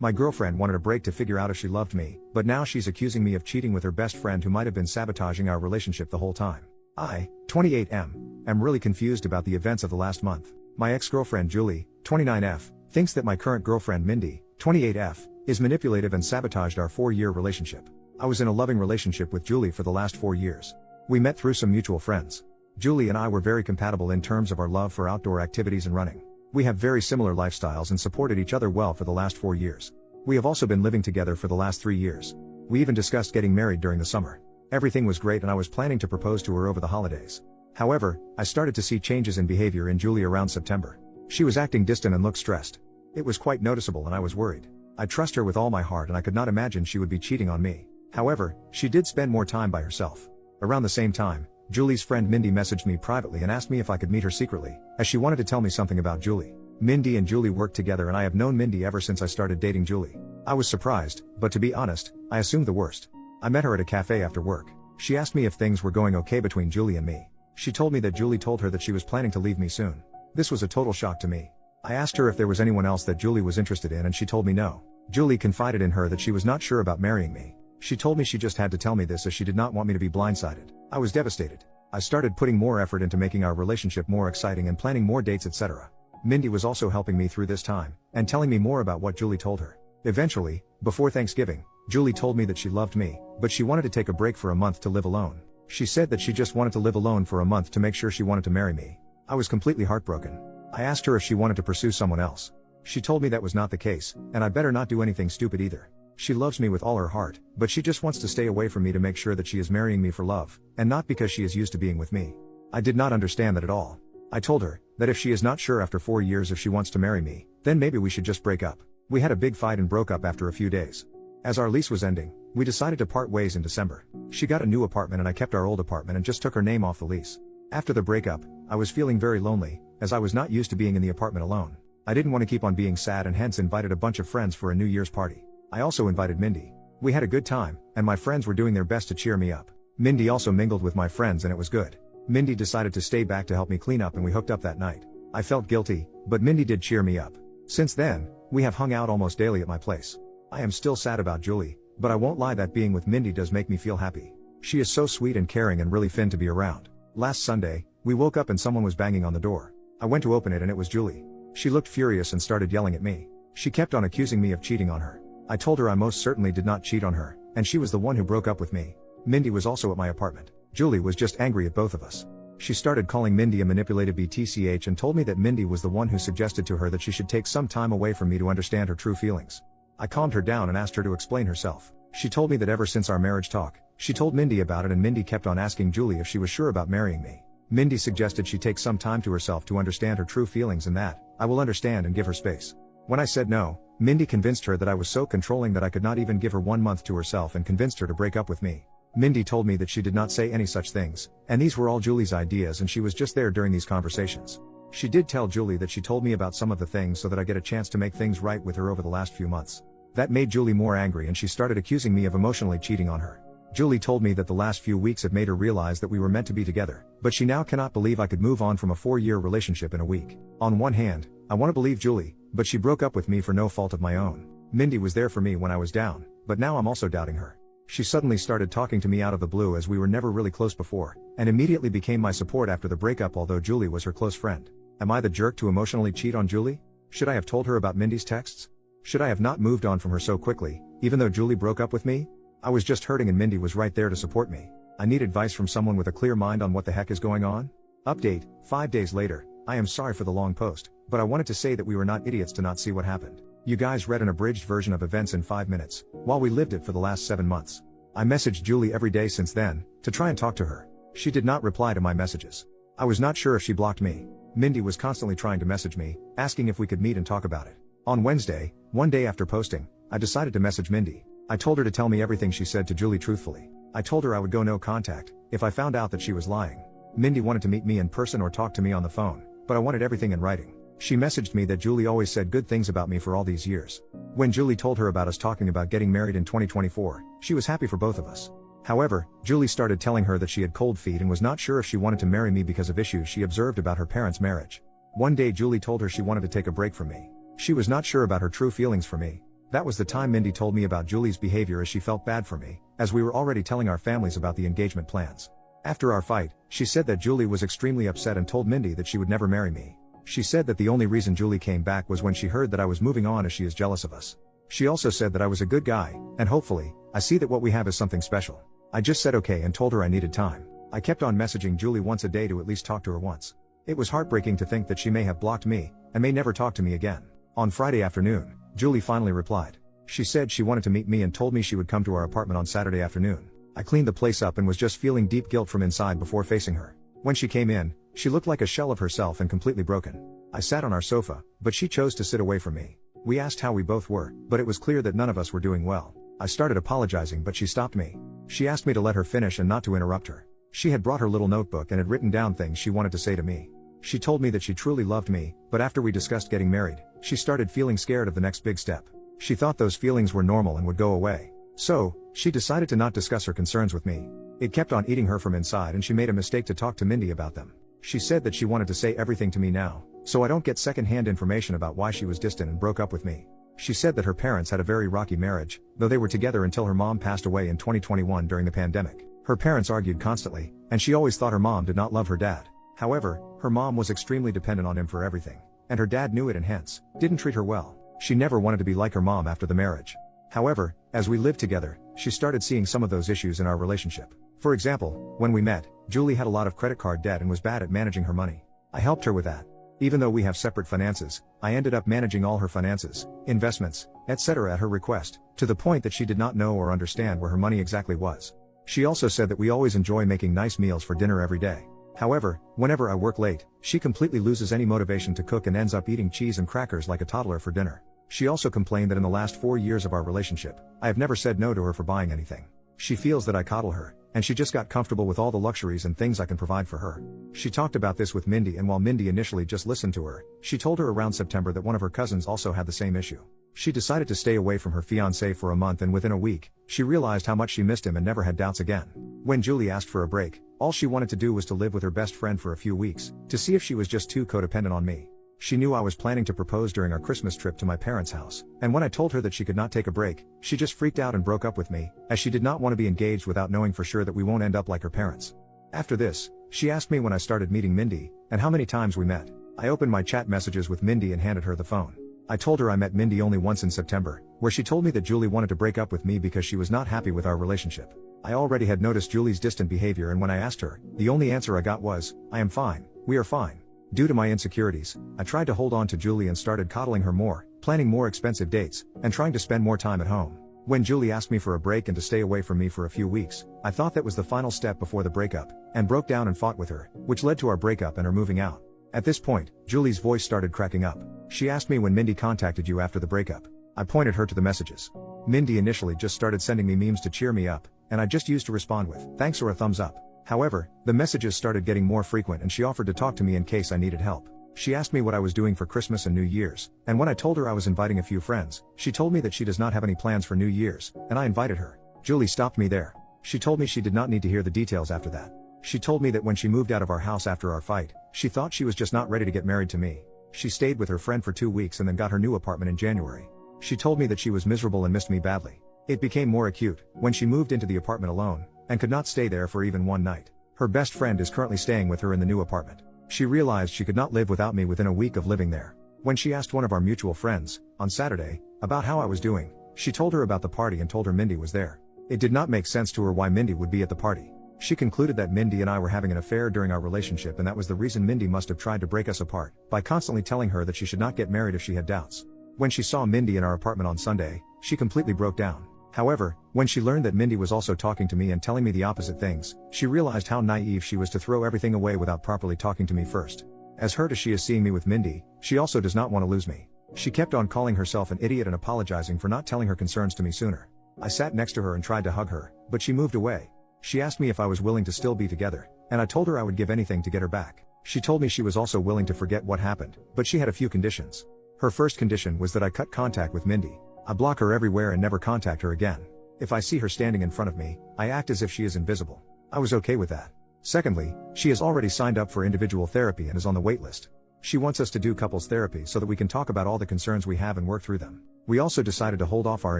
My girlfriend wanted a break to figure out if she loved me, but now she's accusing me of cheating with her best friend who might have been sabotaging our relationship the whole time. I, 28M, am really confused about the events of the last month. My ex-girlfriend Julie, 29F, thinks that my current girlfriend Mindy, 28F, is manipulative and sabotaged our 4-year relationship. I was in a loving relationship with Julie for the last 4 years. We met through some mutual friends. Julie and I were very compatible in terms of our love for outdoor activities and running. We have very similar lifestyles and supported each other well for the last 4 years. We have also been living together for the last 3 years. We even discussed getting married during the summer. Everything was great and I was planning to propose to her over the holidays. However, I started to see changes in behavior in Julie around September. She was acting distant and looked stressed. It was quite noticeable and I was worried. I trust her with all my heart and I could not imagine she would be cheating on me. However, she did spend more time by herself. Around the same time, Julie's friend Mindy messaged me privately and asked me if I could meet her secretly, as she wanted to tell me something about Julie. Mindy and Julie work together and I have known Mindy ever since I started dating Julie. I was surprised, but to be honest, I assumed the worst. I met her at a cafe after work. She asked me if things were going okay between Julie and me. She told me that Julie told her that she was planning to leave me soon. This was a total shock to me. I asked her if there was anyone else that Julie was interested in and she told me no. Julie confided in her that she was not sure about marrying me. She told me she just had to tell me this as she did not want me to be blindsided. I was devastated. I started putting more effort into making our relationship more exciting and planning more dates, etc. Mindy was also helping me through this time, and telling me more about what Julie told her. Eventually, before Thanksgiving, Julie told me that she loved me, but she wanted to take a break for a month to live alone. She said that she just wanted to live alone for a month to make sure she wanted to marry me. I was completely heartbroken. I asked her if she wanted to pursue someone else. She told me that was not the case, and I better not do anything stupid either. She loves me with all her heart, but she just wants to stay away from me to make sure that she is marrying me for love, and not because she is used to being with me. I did not understand that at all. I told her that if she is not sure after 4 years if she wants to marry me, then maybe we should just break up. We had a big fight and broke up after a few days. As our lease was ending, we decided to part ways in December. She got a new apartment and I kept our old apartment and just took her name off the lease. After the breakup, I was feeling very lonely, as I was not used to being in the apartment alone. I didn't want to keep on being sad and hence invited a bunch of friends for a New Year's party. I also invited Mindy. We had a good time, and my friends were doing their best to cheer me up. Mindy also mingled with my friends and it was good. Mindy decided to stay back to help me clean up and we hooked up that night. I felt guilty, but Mindy did cheer me up. Since then, we have hung out almost daily at my place. I am still sad about Julie, but I won't lie that being with Mindy does make me feel happy. She is so sweet and caring and really fun to be around. Last Sunday, we woke up and someone was banging on the door. I went to open it and it was Julie. She looked furious and started yelling at me. She kept on accusing me of cheating on her. I told her I most certainly did not cheat on her, and she was the one who broke up with me. Mindy was also at my apartment. Julie was just angry at both of us. She started calling Mindy a manipulative BTCH and told me that Mindy was the one who suggested to her that she should take some time away from me to understand her true feelings. I calmed her down and asked her to explain herself. She told me that ever since our marriage talk, she told Mindy about it and Mindy kept on asking Julie if she was sure about marrying me. Mindy suggested she take some time to herself to understand her true feelings and that I will understand and give her space. When I said no, Mindy convinced her that I was so controlling that I could not even give her 1 month to herself and convinced her to break up with me. Mindy told me that she did not say any such things, and these were all Julie's ideas and she was just there during these conversations. She did tell Julie that she told me about some of the things so that I get a chance to make things right with her over the last few months. That made Julie more angry and she started accusing me of emotionally cheating on her. Julie told me that the last few weeks had made her realize that we were meant to be together, but she now cannot believe I could move on from a 4-year relationship in a week. On one hand, I want to believe Julie, but she broke up with me for no fault of my own. Mindy was there for me when I was down, but now I'm also doubting her. She suddenly started talking to me out of the blue as we were never really close before, and immediately became my support after the breakup although Julie was her close friend. Am I the jerk to emotionally cheat on Julie? Should I have told her about Mindy's texts? Should I have not moved on from her so quickly, even though Julie broke up with me? I was just hurting and Mindy was right there to support me. I need advice from someone with a clear mind on what the heck is going on. Update, 5 days later. I am sorry for the long post, but I wanted to say that we were not idiots to not see what happened. You guys read an abridged version of events in 5 minutes, while we lived it for the last 7 months. I messaged Julie every day since then, to try and talk to her. She did not reply to my messages. I was not sure if she blocked me. Mindy was constantly trying to message me, asking if we could meet and talk about it. On Wednesday, one day after posting, I decided to message Mindy. I told her to tell me everything she said to Julie truthfully. I told her I would go no contact, if I found out that she was lying. Mindy wanted to meet me in person or talk to me on the phone, but I wanted everything in writing. She messaged me that Julie always said good things about me for all these years. When Julie told her about us talking about getting married in 2024, she was happy for both of us. However, Julie started telling her that she had cold feet and was not sure if she wanted to marry me because of issues she observed about her parents' marriage. One day Julie told her she wanted to take a break from me. She was not sure about her true feelings for me. That was the time Mindy told me about Julie's behavior, as she felt bad for me, as we were already telling our families about the engagement plans. After our fight, she said that Julie was extremely upset and told Mindy that she would never marry me. She said that the only reason Julie came back was when she heard that I was moving on, as she is jealous of us. She also said that I was a good guy, and hopefully, I see that what we have is something special. I just said okay and told her I needed time. I kept on messaging Julie once a day to at least talk to her once. It was heartbreaking to think that she may have blocked me, and may never talk to me again. On Friday afternoon, Julie finally replied. She said she wanted to meet me and told me she would come to our apartment on Saturday afternoon. I cleaned the place up and was just feeling deep guilt from inside before facing her. When she came in, she looked like a shell of herself and completely broken. I sat on our sofa, but she chose to sit away from me. We asked how we both were, but it was clear that none of us were doing well. I started apologizing, but she stopped me. She asked me to let her finish and not to interrupt her. She had brought her little notebook and had written down things she wanted to say to me. She told me that she truly loved me, but after we discussed getting married, she started feeling scared of the next big step. She thought those feelings were normal and would go away. So, she decided to not discuss her concerns with me. It kept on eating her from inside, and she made a mistake to talk to Mindy about them. She said that she wanted to say everything to me now, so I don't get second-hand information about why she was distant and broke up with me. She said that her parents had a very rocky marriage, though they were together until her mom passed away in 2021 during the pandemic. Her parents argued constantly, and she always thought her mom did not love her dad. However, her mom was extremely dependent on him for everything, and her dad knew it and hence, didn't treat her well. She never wanted to be like her mom after the marriage. However, as we lived together, she started seeing some of those issues in our relationship. For example, when we met, Julie had a lot of credit card debt and was bad at managing her money. I helped her with that. Even though we have separate finances, I ended up managing all her finances, investments, etc. at her request, to the point that she did not know or understand where her money exactly was. She also said that we always enjoy making nice meals for dinner every day. However, whenever I work late, she completely loses any motivation to cook and ends up eating cheese and crackers like a toddler for dinner. She also complained that in the last 4 years of our relationship, I have never said no to her for buying anything. She feels that I coddle her, and she just got comfortable with all the luxuries and things I can provide for her. She talked about this with Mindy, and while Mindy initially just listened to her, she told her around September that one of her cousins also had the same issue. She decided to stay away from her fiancé for a month, and within a week, she realized how much she missed him and never had doubts again. When Julie asked for a break, all she wanted to do was to live with her best friend for a few weeks, to see if she was just too codependent on me. She knew I was planning to propose during our Christmas trip to my parents' house, and when I told her that she could not take a break, she just freaked out and broke up with me, as she did not want to be engaged without knowing for sure that we won't end up like her parents. After this, she asked me when I started meeting Mindy, and how many times we met. I opened my chat messages with Mindy and handed her the phone. I told her I met Mindy only once in September, where she told me that Julie wanted to break up with me because she was not happy with our relationship. I already had noticed Julie's distant behavior, and when I asked her, the only answer I got was, "I am fine, we are fine." Due to my insecurities, I tried to hold on to Julie and started coddling her more, planning more expensive dates, and trying to spend more time at home. When Julie asked me for a break and to stay away from me for a few weeks, I thought that was the final step before the breakup, and broke down and fought with her, which led to our breakup and her moving out. At this point, Julie's voice started cracking up. She asked me when Mindy contacted you after the breakup. I pointed her to the messages. Mindy initially just started sending me memes to cheer me up, and I just used to respond with thanks or a thumbs up. However, the messages started getting more frequent, and she offered to talk to me in case I needed help. She asked me what I was doing for Christmas and New Year's, and when I told her I was inviting a few friends, she told me that she does not have any plans for New Year's, and I invited her. Julie stopped me there. She told me she did not need to hear the details after that. She told me that when she moved out of our house after our fight, she thought she was just not ready to get married to me. She stayed with her friend for 2 weeks and then got her new apartment in January. She told me that she was miserable and missed me badly. It became more acute when she moved into the apartment alone, and could not stay there for even one night. Her best friend is currently staying with her in the new apartment. She realized she could not live without me within a week of living there. When she asked one of our mutual friends, on Saturday, about how I was doing, she told her about the party and told her Mindy was there. It did not make sense to her why Mindy would be at the party. She concluded that Mindy and I were having an affair during our relationship, and that was the reason Mindy must have tried to break us apart, by constantly telling her that she should not get married if she had doubts. When she saw Mindy in our apartment on Sunday, she completely broke down. However, when she learned that Mindy was also talking to me and telling me the opposite things, she realized how naive she was to throw everything away without properly talking to me first. As hurt as she is seeing me with Mindy, she also does not want to lose me. She kept on calling herself an idiot and apologizing for not telling her concerns to me sooner. I sat next to her and tried to hug her, but she moved away. She asked me if I was willing to still be together, and I told her I would give anything to get her back. She told me she was also willing to forget what happened, but she had a few conditions. Her first condition was that I cut contact with Mindy. I block her everywhere and never contact her again. If I see her standing in front of me, I act as if she is invisible. I was okay with that. Secondly, she has already signed up for individual therapy and is on the wait list. She wants us to do couples therapy so that we can talk about all the concerns we have and work through them. We also decided to hold off our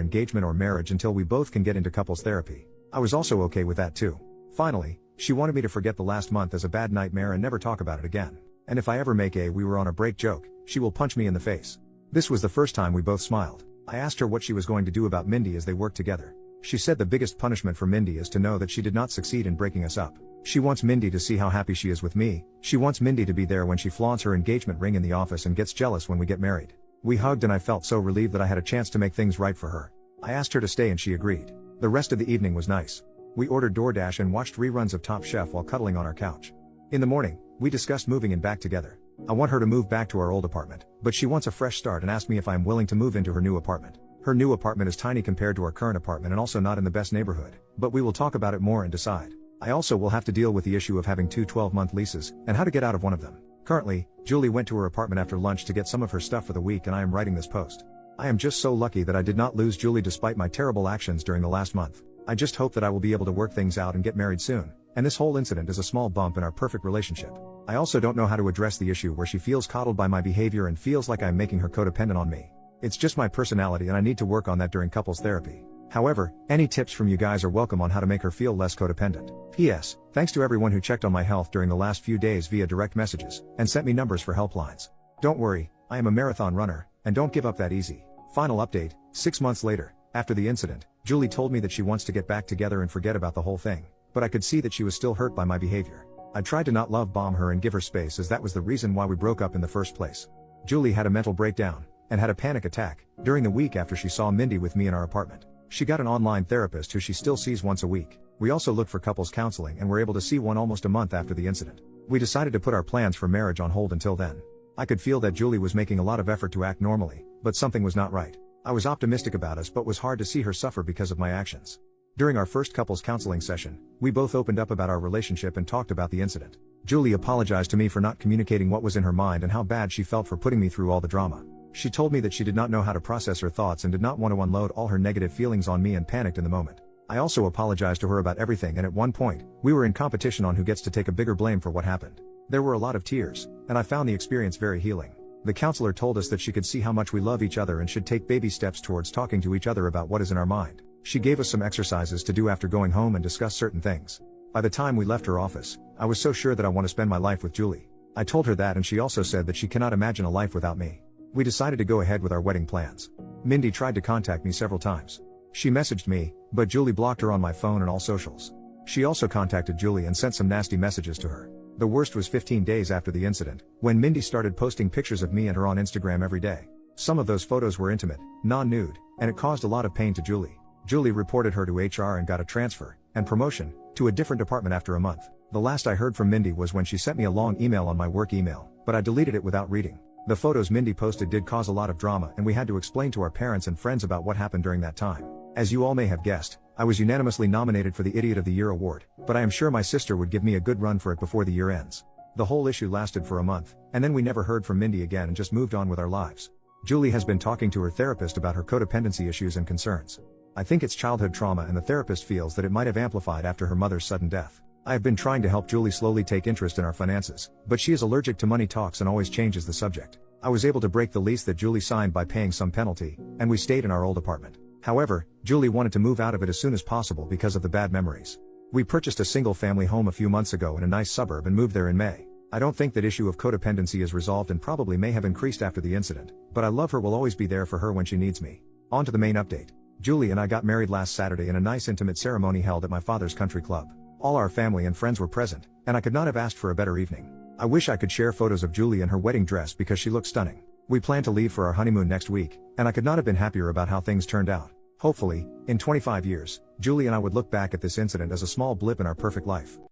engagement or marriage until we both can get into couples therapy. I was also okay with that too. Finally, she wanted me to forget the last month as a bad nightmare and never talk about it again. And if I ever make a "we were on a break" joke, she will punch me in the face. This was the first time we both smiled. I asked her what she was going to do about Mindy as they worked together. She said the biggest punishment for Mindy is to know that she did not succeed in breaking us up. She wants Mindy to see how happy she is with me. She wants Mindy to be there when she flaunts her engagement ring in the office and gets jealous when we get married. We hugged and I felt so relieved that I had a chance to make things right for her. I asked her to stay and she agreed. The rest of the evening was nice. We ordered DoorDash and watched reruns of Top Chef while cuddling on our couch. In the morning, we discussed moving in back together. I want her to move back to our old apartment, but she wants a fresh start and asked me if I am willing to move into her new apartment. Her new apartment is tiny compared to our current apartment and also not in the best neighborhood, but we will talk about it more and decide. I also will have to deal with the issue of having two 12-month leases, and how to get out of one of them. Currently, Julie went to her apartment after lunch to get some of her stuff for the week and I am writing this post. I am just so lucky that I did not lose Julie despite my terrible actions during the last month. I just hope that I will be able to work things out and get married soon, and this whole incident is a small bump in our perfect relationship. I also don't know how to address the issue where she feels coddled by my behavior and feels like I'm making her codependent on me. It's just my personality and I need to work on that during couples therapy. However, any tips from you guys are welcome on how to make her feel less codependent. P.S. Thanks to everyone who checked on my health during the last few days via direct messages, and sent me numbers for helplines. Don't worry, I am a marathon runner, and don't give up that easy. Final update, 6 months later, after the incident, Julie told me that she wants to get back together and forget about the whole thing, but I could see that she was still hurt by my behavior. I tried to not love bomb her and give her space as that was the reason why we broke up in the first place. Julie had a mental breakdown, and had a panic attack, during the week after she saw Mindy with me in our apartment. She got an online therapist who she still sees once a week. We also looked for couples counseling and were able to see one almost a month after the incident. We decided to put our plans for marriage on hold until then. I could feel that Julie was making a lot of effort to act normally, but something was not right. I was optimistic about us but was hard to see her suffer because of my actions. During our first couples counseling session, we both opened up about our relationship and talked about the incident. Julie apologized to me for not communicating what was in her mind and how bad she felt for putting me through all the drama. She told me that she did not know how to process her thoughts and did not want to unload all her negative feelings on me and panicked in the moment. I also apologized to her about everything and at one point, we were in competition on who gets to take a bigger blame for what happened. There were a lot of tears, and I found the experience very healing. The counselor told us that she could see how much we love each other and should take baby steps towards talking to each other about what is in our mind. She gave us some exercises to do after going home and discuss certain things. By the time we left her office, I was so sure that I want to spend my life with Julie. I told her that and she also said that she cannot imagine a life without me. We decided to go ahead with our wedding plans. Mindy tried to contact me several times. She messaged me, but Julie blocked her on my phone and all socials. She also contacted Julie and sent some nasty messages to her. The worst was 15 days after the incident, when Mindy started posting pictures of me and her on Instagram every day. Some of those photos were intimate, non-nude, and it caused a lot of pain to Julie. Julie reported her to HR and got a transfer, and promotion, to a different department after a month. The last I heard from Mindy was when she sent me a long email on my work email, but I deleted it without reading. The photos Mindy posted did cause a lot of drama and we had to explain to our parents and friends about what happened during that time. As you all may have guessed, I was unanimously nominated for the Idiot of the Year award, but I am sure my sister would give me a good run for it before the year ends. The whole issue lasted for a month, and then we never heard from Mindy again and just moved on with our lives. Julie has been talking to her therapist about her codependency issues and concerns. I think it's childhood trauma and the therapist feels that it might have amplified after her mother's sudden death. I have been trying to help Julie slowly take interest in our finances, but she is allergic to money talks and always changes the subject. I was able to break the lease that Julie signed by paying some penalty, and we stayed in our old apartment. However, Julie wanted to move out of it as soon as possible because of the bad memories. We purchased a single-family home a few months ago in a nice suburb and moved there in May. I don't think that issue of codependency is resolved and probably may have increased after the incident, but I love her, will always be there for her when she needs me. On to the main update. Julie and I got married last Saturday in a nice intimate ceremony held at my father's country club. All our family and friends were present, and I could not have asked for a better evening. I wish I could share photos of Julie in her wedding dress because she looks stunning. We plan to leave for our honeymoon next week, and I could not have been happier about how things turned out. Hopefully, in 25 years, Julie and I would look back at this incident as a small blip in our perfect life.